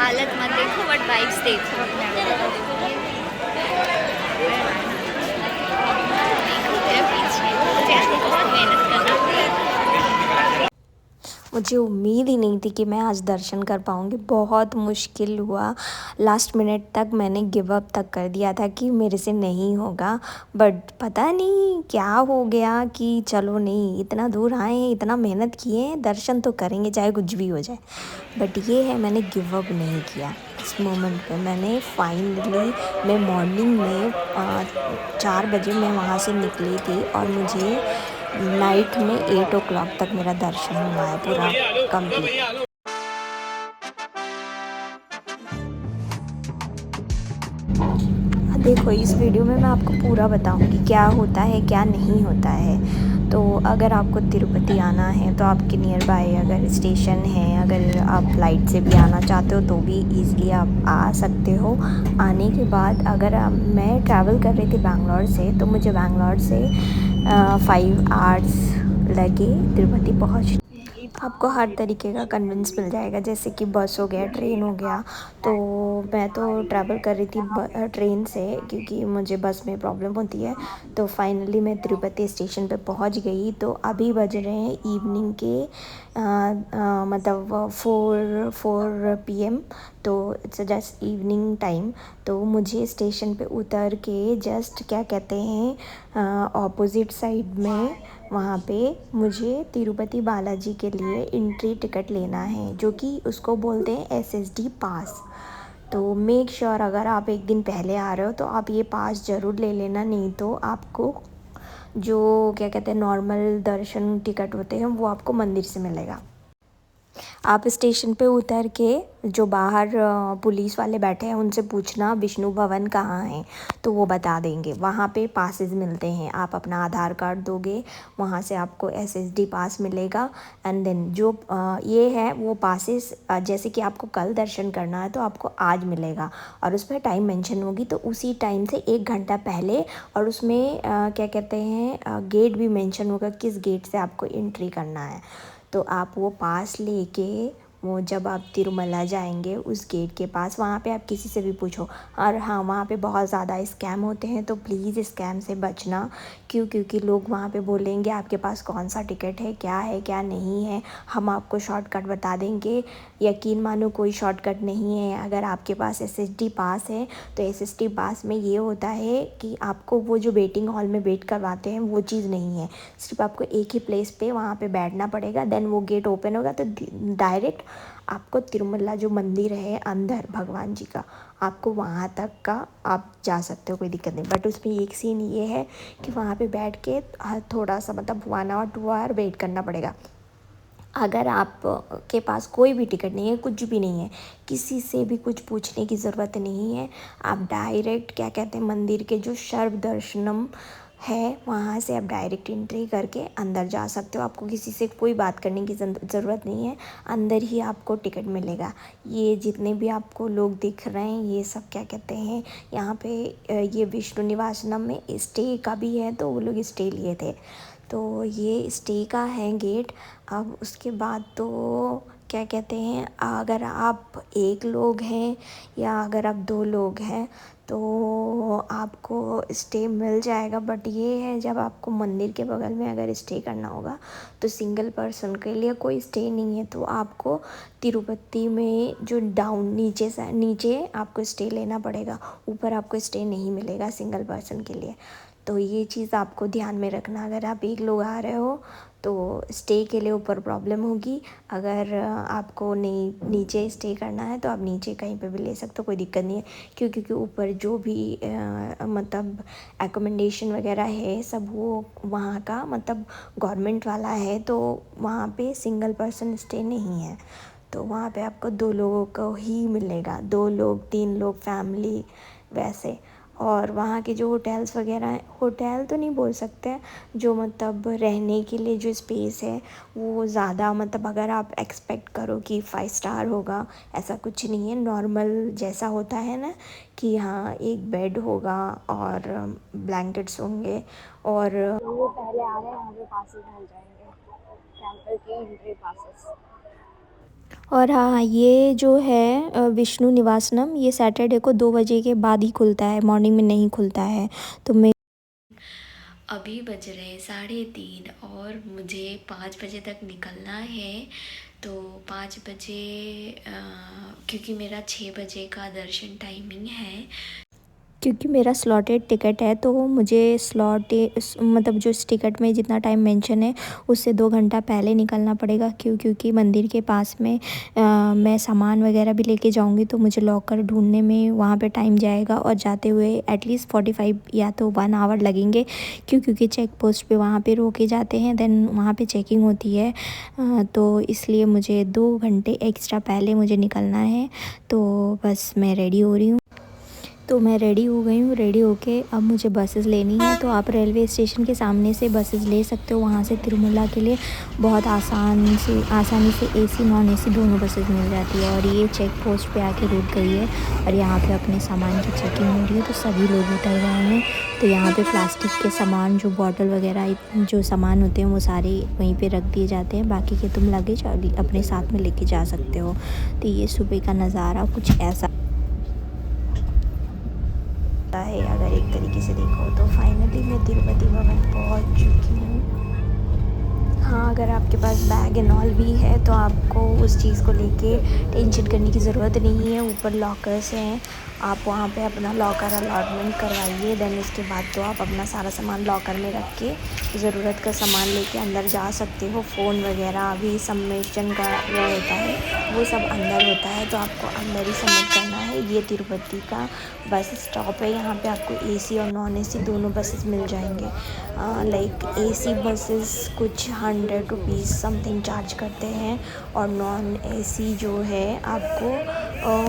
हालत मत देखो बट वाइब्स देखो। देखो मेरे पीछे, मुझे बहुत मेहनत करना पड़ा। मुझे उम्मीद ही नहीं थी कि मैं आज दर्शन कर पाऊँगी। बहुत मुश्किल हुआ, लास्ट मिनट तक मैंने गिव अप तक कर दिया था कि मेरे से नहीं होगा। बट पता नहीं क्या हो गया कि चलो नहीं, इतना दूर आए हैं, इतना मेहनत किए हैं, दर्शन तो करेंगे चाहे कुछ भी हो जाए। बट ये है, मैंने गिव अप नहीं किया। इस मोमेंट पे मैंने फाइनली, मैं मॉर्निंग में 4 बजे मैं वहाँ से निकली थी और मुझे नाइट में 8 o'clock तक मेरा दर्शन हुआ है पूरा कंप्लीट। देखो इस वीडियो में मैं आपको पूरा बताऊंगी क्या होता है क्या नहीं होता है। तो अगर आपको तिरुपति आना है तो आपके नियर बाय अगर स्टेशन है, अगर आप फ्लाइट से भी आना चाहते हो तो भी ईज़िली आप आ सकते हो। आने के बाद अगर मैं ट्रैवल कर रही थी बैंगलोर से, तो मुझे बैंगलोर से 5 आवर्स लगे तिरुपति पहुँच। आपको हर तरीके का कन्वेंस मिल जाएगा, जैसे कि बस हो गया, ट्रेन हो गया। तो मैं तो ट्रैवल कर रही थी ट्रेन से, क्योंकि मुझे बस में प्रॉब्लम होती है। तो फाइनली मैं तिरुपति स्टेशन पे पहुंच गई। तो अभी बज रहे हैं इवनिंग के मतलब 4 PM। तो इट्स जस्ट इवनिंग टाइम। तो मुझे स्टेशन पे उतर के जस्ट क्या कहते हैं ऑपोजिट साइड में, वहाँ पे मुझे तिरुपति बालाजी के लिए एंट्री टिकट लेना है, जो कि उसको बोलते हैं SSD पास। तो मेक श्योर अगर आप एक दिन पहले आ रहे हो तो आप ये पास ज़रूर ले लेना, नहीं तो आपको जो क्या कहते हैं नॉर्मल दर्शन टिकट होते हैं वो आपको मंदिर से मिलेगा। आप स्टेशन पे उतर के जो बाहर पुलिस वाले बैठे हैं उनसे पूछना विष्णु भवन कहाँ है, तो वो बता देंगे। वहाँ पे पासेस मिलते हैं, आप अपना आधार कार्ड दोगे, वहाँ से आपको SSD पास मिलेगा। एंड देन जो ये है वो पासेस, जैसे कि आपको कल दर्शन करना है तो आपको आज मिलेगा और उस पर टाइम मेंशन होगी, तो उसी टाइम से 1 घंटा पहले। और उसमें क्या कहते हैं गेट भी मेंशन होगा, किस गेट से आपको एंट्री करना है। तो आप वो पास लेके, वो जब आप तिरुमला जाएंगे उस गेट के पास, वहाँ पे आप किसी से भी पूछो। और हाँ, वहाँ पे बहुत ज़्यादा स्कैम होते हैं, तो प्लीज़ स्कैम से बचना। क्योंकि लोग वहाँ पे बोलेंगे आपके पास कौन सा टिकट है क्या नहीं है, हम आपको शॉर्टकट बता देंगे। यकीन मानो कोई शॉर्टकट नहीं है। अगर आपके पास SSD पास है तो SSD पास में ये होता है कि आपको वो जो वेटिंग हॉल में वेट करवाते हैं वो चीज़ नहीं है। सिर्फ आपको एक ही प्लेस पे वहाँ पे बैठना पड़ेगा। देन वो गेट ओपन होगा तो डायरेक्ट आपको तिरुमला जो मंदिर है अंदर भगवान जी का, आपको वहाँ तक का आप जा सकते हो, कोई दिक्कत नहीं। बट उसमें एक सीन ये है कि वहाँ पे बैठ के थोड़ा सा मतलब 1 आवर 2 आवर वेट करना पड़ेगा। अगर आप के पास कोई भी टिकट नहीं है, कुछ भी नहीं है, किसी से भी कुछ पूछने की ज़रूरत नहीं है। आप डायरेक्ट क्या कहते हैं मंदिर के जो सर्व दर्शनम है वहाँ से आप डायरेक्ट एंट्री करके अंदर जा सकते हो। आपको किसी से कोई बात करने की ज़रूरत नहीं है, अंदर ही आपको टिकट मिलेगा। ये जितने भी आपको लोग दिख रहे हैं ये सब क्या कहते हैं यहाँ पे ये विष्णु निवासनम में स्टे का भी है, तो वो लोग स्टे लिए थे। तो ये स्टे का है गेट। अब उसके बाद तो क्या कहते हैं, अगर आप एक लोग हैं या अगर आप 2 लोग हैं तो आपको स्टे मिल जाएगा। बट ये है, जब आपको मंदिर के बगल में अगर स्टे करना होगा तो सिंगल पर्सन के लिए कोई स्टे नहीं है। तो आपको तिरुपति में जो डाउन नीचे से नीचे आपको स्टे लेना पड़ेगा, ऊपर आपको स्टे नहीं मिलेगा सिंगल पर्सन के लिए। तो ये चीज़ आपको ध्यान में रखना। अगर आप एक लोग आ रहे हो तो स्टे के लिए ऊपर प्रॉब्लम होगी। अगर आपको नहीं नीचे स्टे करना है तो आप नीचे कहीं पे भी ले सकते हो, कोई दिक्कत नहीं है। क्योंकि ऊपर जो भी मतलब एकोमोडेशन वगैरह है सब वो वहाँ का मतलब गवर्नमेंट वाला है, तो वहाँ पे सिंगल पर्सन स्टे नहीं है। तो वहाँ पे आपको 2 लोगों को ही मिलेगा, 2 लोग 3 लोग फैमिली वैसे। और वहाँ के जो होटल्स वगैरह हैं, होटल तो नहीं बोल सकते, जो मतलब रहने के लिए जो स्पेस है वो ज़्यादा मतलब अगर आप एक्सपेक्ट करो कि 5 स्टार होगा, ऐसा कुछ नहीं है। नॉर्मल जैसा होता है ना कि हाँ एक बेड होगा और ब्लैंकेट्स होंगे। और वो पहले आ रहे हैं, वहाँ पे पासेस मिल जाएंगे, टेंपल के एंट्री पासेस। और हाँ, ये जो है विष्णु निवासनम, ये सैटरडे को 2 बजे के बाद ही खुलता है, मॉर्निंग में नहीं खुलता है। तो मैं अभी बज रहे 3:30 और मुझे 5 बजे तक निकलना है। तो 5 बजे क्योंकि मेरा 6 बजे का दर्शन टाइमिंग है। क्योंकि मेरा स्लॉटेड टिकट है तो मुझे मतलब जो इस टिकट में जितना टाइम मेंशन है उससे 2 घंटा पहले निकलना पड़ेगा। क्योंकि मंदिर के पास में मैं सामान वगैरह भी लेके जाऊंगी तो मुझे लॉकर ढूंढने में वहाँ पे टाइम जाएगा और जाते हुए एटलीस्ट 45 या तो 1 आवर लगेंगे। क्योंकि चेक पोस्ट पे वहाँ पे रोके जाते हैं, देन वहाँ पे चेकिंग होती है। तो इसलिए मुझे 2 घंटे एक्स्ट्रा पहले मुझे निकलना है। तो बस मैं रेडी हो रही हूँ। तो मैं रेडी हो गई हूँ। रेडी होके अब मुझे बसेस लेनी है। तो आप रेलवे स्टेशन के सामने से बसेस ले सकते हो वहाँ से तिरुमला के लिए। बहुत आसानी से एसी नॉन एसी दोनों बसेस मिल जाती है। और ये चेक पोस्ट पे आके रुक गई है और यहाँ पे अपने सामान की चेकिंग हो रही है। तो सभी लोग उतर गए हैं। तो यहाँ पे प्लास्टिक के सामान, जो बॉटल वगैरह जो सामान होते हैं वो सारे वहीं पे रख दिए जाते हैं। बाकी के तुम लगेज अपने साथ में लेके जा सकते हो। तो ये सुबह का नज़ारा कुछ ऐसा है, अगर एक तरीके से देखो तो। फाइनली मैं तिरुपति भवन पहुंच चुकी हूँ। हाँ, अगर आपके पास बैग एंड ऑल भी है तो आपको उस चीज़ को लेके टेंशन करने की ज़रूरत नहीं है। ऊपर लॉकर्स हैं, आप वहाँ पे अपना लॉकर अलॉटमेंट करवाइए। देन उसके बाद तो आप अपना सारा सामान लॉकर में रख के ज़रूरत का सामान लेके अंदर जा सकते हो। फ़ोन वगैरह अभी सबमिशन का वो होता है, वो सब अंदर होता है, तो आपको अंदर ही सबमिट करना है। ये तिरुपति का बस स्टॉप है। यहाँ पे आपको एसी और नॉन एसी दोनों बसेस मिल जाएंगे। लाइक एसी बसेस कुछ 100 रुपीज़ समथिंग चार्ज करते हैं और नॉन एसी जो है आपको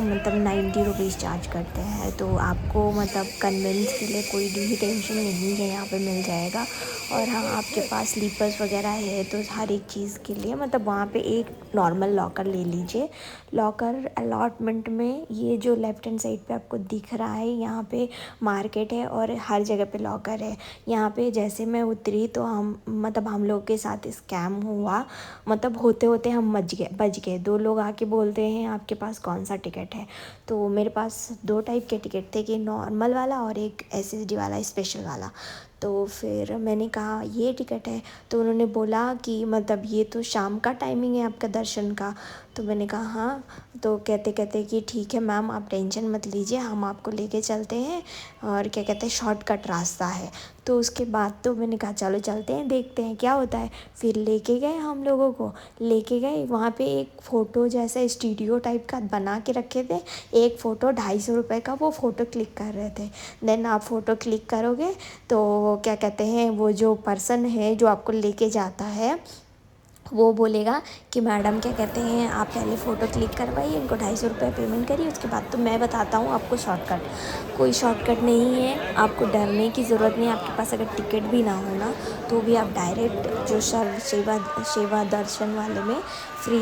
मतलब 90 रुपीज़ चार्ज करते हैं। तो आपको मतलब कन्वेंस के लिए कोई भी टेंशन नहीं है, यहाँ पे मिल जाएगा। और हाँ, आपके पास स्लीपर्स वगैरह है तो हर एक चीज़ के लिए मतलब वहाँ पे एक नॉर्मल लॉकर ले लीजिए। लॉकर अलॉटमेंट में ये जो लेफ़्ट हैंड साइड पे आपको दिख रहा है, यहाँ पे मार्केट है और हर जगह पे लॉकर है। यहाँ पे जैसे मैं उतरी तो हम लोग के साथ स्कैम हुआ। मतलब होते होते हम बच गए। 2 लोग आके बोलते हैं आपके पास कौन सा टिकट है। तो मेरे पास 2 टाइप के टिकट थे, कि नॉर्मल वाला और एक एसएसडी वाला, स्पेशल वाला। तो फिर मैंने कहा ये टिकट है। तो उन्होंने बोला कि मतलब ये तो शाम का टाइमिंग है आपका दर्शन का। तो मैंने कहा हाँ। तो कहते कि ठीक है मैम, आप टेंशन मत लीजिए, हम आपको लेके चलते हैं और क्या कहते हैं शॉर्टकट रास्ता है। तो उसके बाद तो मैंने कहा चलो चलते हैं, देखते हैं क्या होता है। फिर लेके गए, हम लोगों को लेके गए वहाँ पे एक फ़ोटो जैसा स्टूडियो टाइप का बना के रखे थे। एक फ़ोटो 250 रुपये का, वो फ़ोटो क्लिक कर रहे थे। देन आप फ़ोटो क्लिक करोगे तो क्या कहते हैं वो जो पर्सन है जो आपको लेके जाता है वो बोलेगा कि मैडम क्या कहते हैं आप पहले फ़ोटो क्लिक करवाइए, इनको 250 रुपये पेमेंट करिए, उसके बाद तो मैं बताता हूँ आपको शॉर्टकट। कोई शॉर्टकट नहीं है, आपको डरने की ज़रूरत नहीं है। आपके पास अगर टिकट भी ना हो ना तो भी आप डायरेक्ट जो सेवा दर्शन वाले में फ्री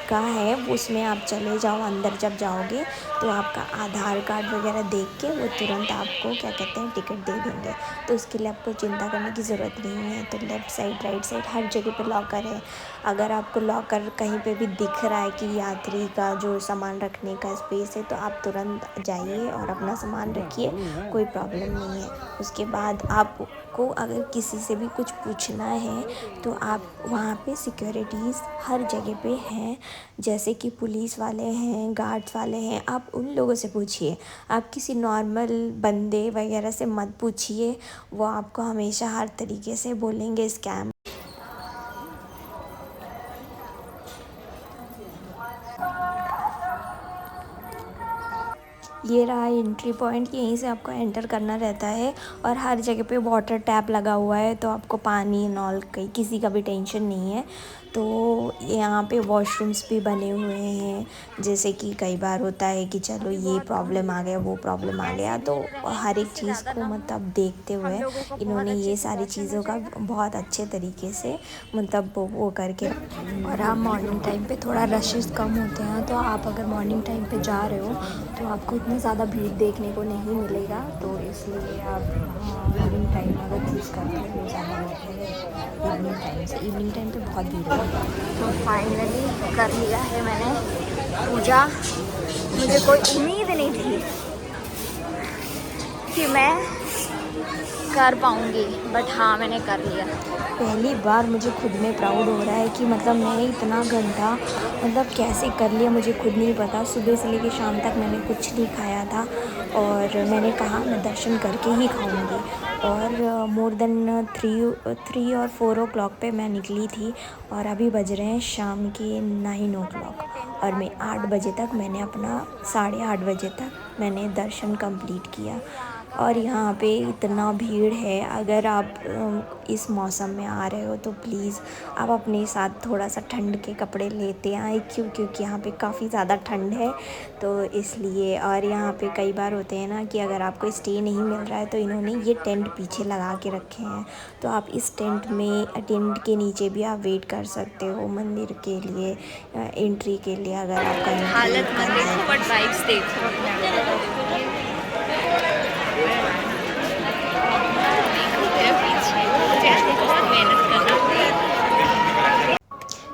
का है उसमें आप चले जाओ। अंदर जब जाओगे तो आपका आधार कार्ड वगैरह देख के वो तुरंत आपको क्या कहते हैं टिकट दे देंगे। तो उसके लिए आपको चिंता करने की ज़रूरत नहीं है। तो लेफ़्ट साइड राइट साइड हर जगह पे लॉकर है। अगर आपको लॉकर कहीं पे भी दिख रहा है कि यात्री का जो सामान रखने का स्पेस है तो आप तुरंत जाइए और अपना सामान रखिए, कोई प्रॉब्लम नहीं है। उसके बाद आपको अगर किसी से भी कुछ पूछना है तो आप वहाँ पे सिक्योरिटीज़ हर जगह पे हैं, जैसे कि पुलिस वाले हैं, गार्ड्स वाले हैं, आप उन लोगों से पूछिए। आप किसी नॉर्मल बंदे वगैरह से मत पूछिए, वो आपको हमेशा हर तरीके से बोलेंगे स्कैम। ये रहा एंट्री पॉइंट, यहीं से आपको एंटर करना रहता है। और हर जगह पे वाटर टैप लगा हुआ है तो आपको पानी नॉल किसी का भी टेंशन नहीं है। तो यहाँ पे वॉशरूम्स भी बने हुए हैं, जैसे कि कई बार होता है कि चलो ये प्रॉब्लम आ गया वो प्रॉब्लम आ गया, तो हर एक चीज़ को मतलब देखते हुए इन्होंने ये सारी चीज़ों का बहुत अच्छे तरीके से मतलब वो करके। और आप मॉर्निंग टाइम पे थोड़ा रशेस कम होते हैं, तो आप अगर मॉर्निंग टाइम पे जा रहे हो तो आपको इतना ज़्यादा भीड़ देखने को नहीं मिलेगा। तो इसलिए आप मॉर्निंग टाइम अगर चूज़ करते हो ज़्यादा बेटर है इवनिंग टाइम से। इवनिंग टाइम पे बहुत भीड़ होती तो फाइनली कर लिया है मैंने पूजा। मुझे कोई उम्मीद नहीं थी कि मैं कर पाऊँगी, बट हाँ मैंने कर लिया। पहली बार मुझे खुद में प्राउड हो रहा है कि मतलब मैंने इतना घंटा मतलब कैसे कर लिया मुझे खुद नहीं पता। सुबह से लेकर शाम तक मैंने कुछ नहीं खाया था और मैंने कहा मैं दर्शन करके ही खाऊंगी। और मोर देन 3 और 4 o'clock पे मैं निकली थी और अभी बज रहे हैं शाम के 9 o'clock और मैं 8 बजे तक मैंने अपना 8:30 बजे तक मैंने दर्शन कंप्लीट किया। और यहाँ पे इतना भीड़ है, अगर आप इस मौसम में आ रहे हो तो प्लीज़ आप अपने साथ थोड़ा सा ठंड के कपड़े लेते आए, क्योंकि यहाँ पे काफ़ी ज़्यादा ठंड है तो इसलिए। और यहाँ पे कई बार होते हैं ना कि अगर आपको स्टे नहीं मिल रहा है तो इन्होंने ये टेंट पीछे लगा के रखे हैं, तो आप इस टेंट के नीचे भी आप वेट कर सकते हो मंदिर के लिए एंट्री के लिए। अगर आपका हालत मत देखो बट वाइब्स देखो। मेरे पीछे मुझे ऐसे बहुत मेहनत करना पड़ेगा।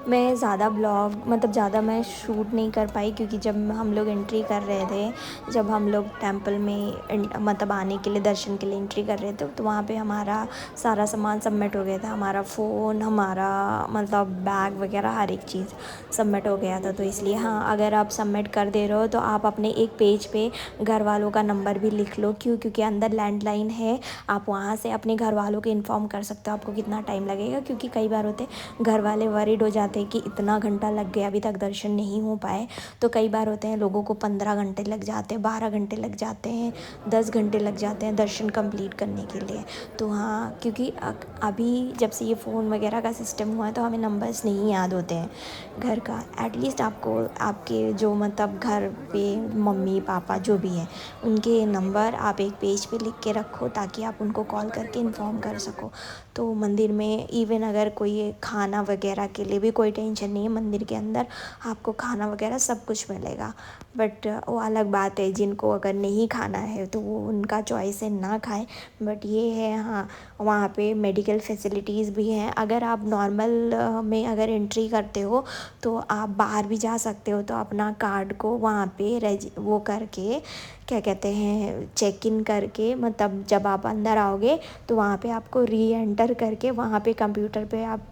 मैं ज़्यादा ब्लॉग मतलब ज़्यादा मैं शूट नहीं कर पाई, क्योंकि जब हम लोग एंट्री कर रहे थे, जब हम लोग टेंपल में मतलब आने के लिए दर्शन के लिए एंट्री कर रहे थे, तो वहाँ पे हमारा सारा सामान सबमिट हो गया था। हमारा फ़ोन, हमारा मतलब बैग वगैरह हर एक चीज़ सबमिट हो गया था। तो इसलिए हाँ, अगर आप सबमिट कर दे रहे हो तो आप अपने एक पेज पे घर वालों का नंबर भी लिख लो, क्योंकि अंदर लैंडलाइन है, आप वहाँ से अपने घर वालों को इन्फॉर्म कर सकते हो आपको कितना टाइम लगेगा। क्योंकि कई बार होते घर वाले वरीड हो जाते हैं कि इतना घंटा लग गया अभी तक दर्शन नहीं हो पाए। तो कई बार होते हैं लोगों को 15 घंटे लग जाते हैं, 12 घंटे लग जाते हैं, 10 घंटे लग जाते हैं दर्शन कंप्लीट करने के लिए। तो हाँ, क्योंकि अभी जब से ये फ़ोन वगैरह का सिस्टम हुआ है तो हमें नंबर्स नहीं याद होते हैं घर का। एटलीस्ट आपको आपके जो मतलब घर पे मम्मी पापा जो भी हैं उनके नंबर आप एक पेज पे लिख के रखो, ताकि आप उनको कॉल करके इन्फॉर्म कर सको। तो मंदिर में इवन अगर कोई खाना वगैरह के लिए भी कोई टेंशन नहीं है, मंदिर के अंदर आपको खाना वगैरह सब कुछ मिलेगा। बट वो अलग बात है, जिनको अगर नहीं खाना है तो वो उनका चॉइस है ना खाएं। बट ये है हाँ, वहाँ पे मेडिकल फैसिलिटीज़ भी हैं। अगर आप नॉर्मल में अगर एंट्री करते हो तो आप बाहर भी जा सकते हो, तो अपना कार्ड को वहाँ पे वो करके क्या कहते हैं चेक इन करके, मतलब जब आप अंदर आओगे तो वहाँ पे आपको री एंटर करके वहाँ पे कंप्यूटर पे आप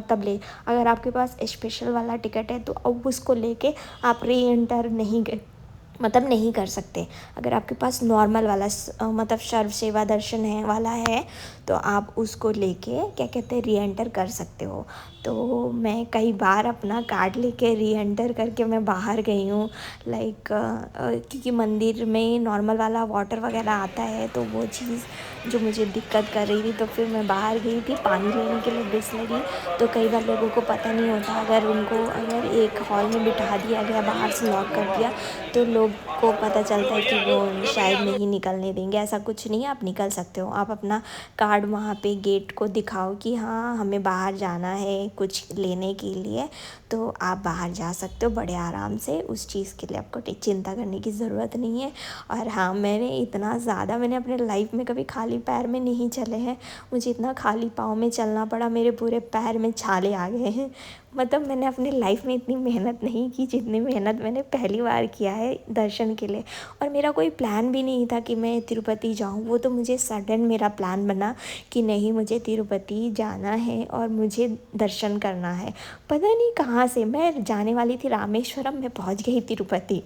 तब ले, अगर आपके पास स्पेशल वाला टिकट है तो अब उसको लेके आप री एंटर नहीं कर सकते। अगर आपके पास नॉर्मल वाला मतलब सर्व सेवा दर्शन है वाला है तो आप उसको लेके क्या कहते हैं री एंटर कर सकते हो। तो मैं कई बार अपना कार्ड लेके री एंटर करके मैं बाहर गई हूँ, लाइक क्योंकि मंदिर में नॉर्मल वाला वाटर वगैरह आता है, तो वो चीज़ जो मुझे दिक्कत कर रही थी, तो फिर मैं बाहर गई थी पानी लेने के लिए बिसलरी। तो कई बार लोगों को पता नहीं होता, अगर एक हॉल में बिठा दिया गया, बाहर से लॉक कर दिया, तो लोग को पता चलता है कि वो शायद नहीं निकलने देंगे। ऐसा कुछ नहीं है, आप निकल सकते हो। आप अपना कार्ड वहाँ पे गेट को दिखाओ कि हाँ हमें बाहर जाना है कुछ लेने के लिए, तो आप बाहर जा सकते हो बड़े आराम से। उस चीज़ के लिए आपको चिंता करने की ज़रूरत नहीं है। और हाँ, मैंने अपने लाइफ में कभी खाली पैर में नहीं चले हैं। मुझे इतना खाली पाँव में चलना पड़ा, मेरे पूरे पैर में छाले आ गए हैं। मतलब मैंने अपनी लाइफ में इतनी मेहनत नहीं की जितनी मेहनत मैंने पहली बार किया है दर्शन के लिए। और मेरा कोई प्लान भी नहीं था कि मैं तिरुपति जाऊँ, वो तो मुझे सडन मेरा प्लान बना कि नहीं मुझे तिरुपति जाना है और मुझे दर्शन करना है। पता नहीं कहाँ से मैं जाने वाली थी रामेश्वरम, मैं पहुँच गई तिरुपति।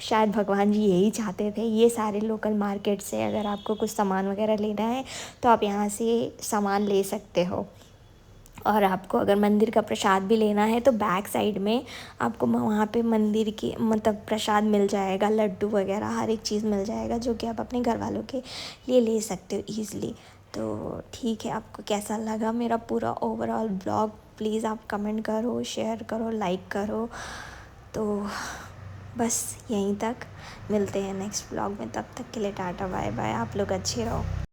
शायद भगवान जी यही चाहते थे। ये सारे लोकल मार्केट से अगर आपको कुछ सामान वगैरह लेना है तो आप यहाँ से सामान ले सकते हो। और आपको अगर मंदिर का प्रसाद भी लेना है तो बैक साइड में आपको वहाँ पे मंदिर की मतलब प्रसाद मिल जाएगा, लड्डू वगैरह हर एक चीज़ मिल जाएगा, जो कि आप अपने घर वालों के लिए ले सकते हो ईज़िली। तो ठीक है, आपको कैसा लगा मेरा पूरा ओवरऑल ब्लॉग, प्लीज़ आप कमेंट करो, शेयर करो, लाइक करो। तो बस यहीं तक, मिलते हैं नेक्स्ट ब्लॉग में, तब तक के लिए टाटा बाय बाय। आप लोग अच्छे रहो।